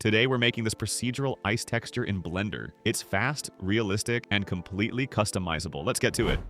Today we're making this procedural ice texture in Blender. It's fast, realistic, and completely customizable. Let's get to it.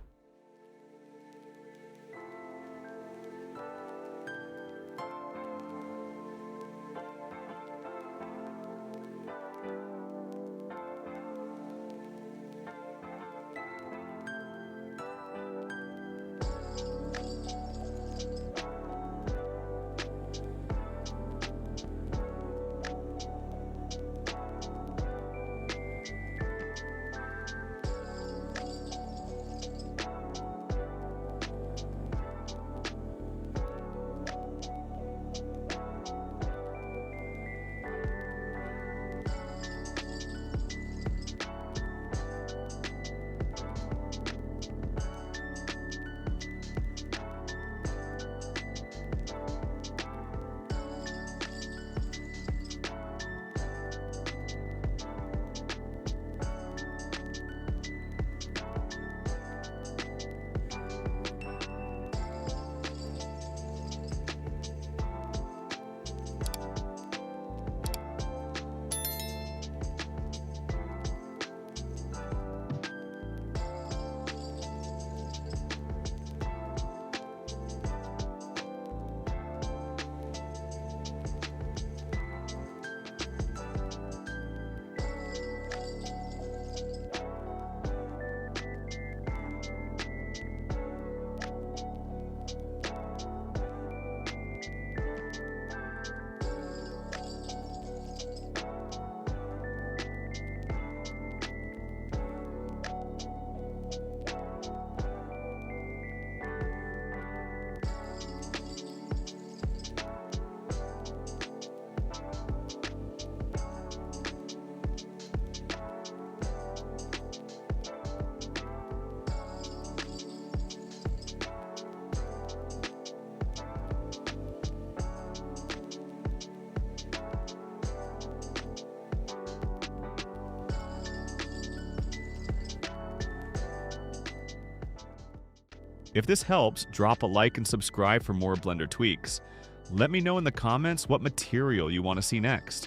If this helps, drop a like and subscribe for more Blender tweaks. Let me know in the comments what material you want to see next.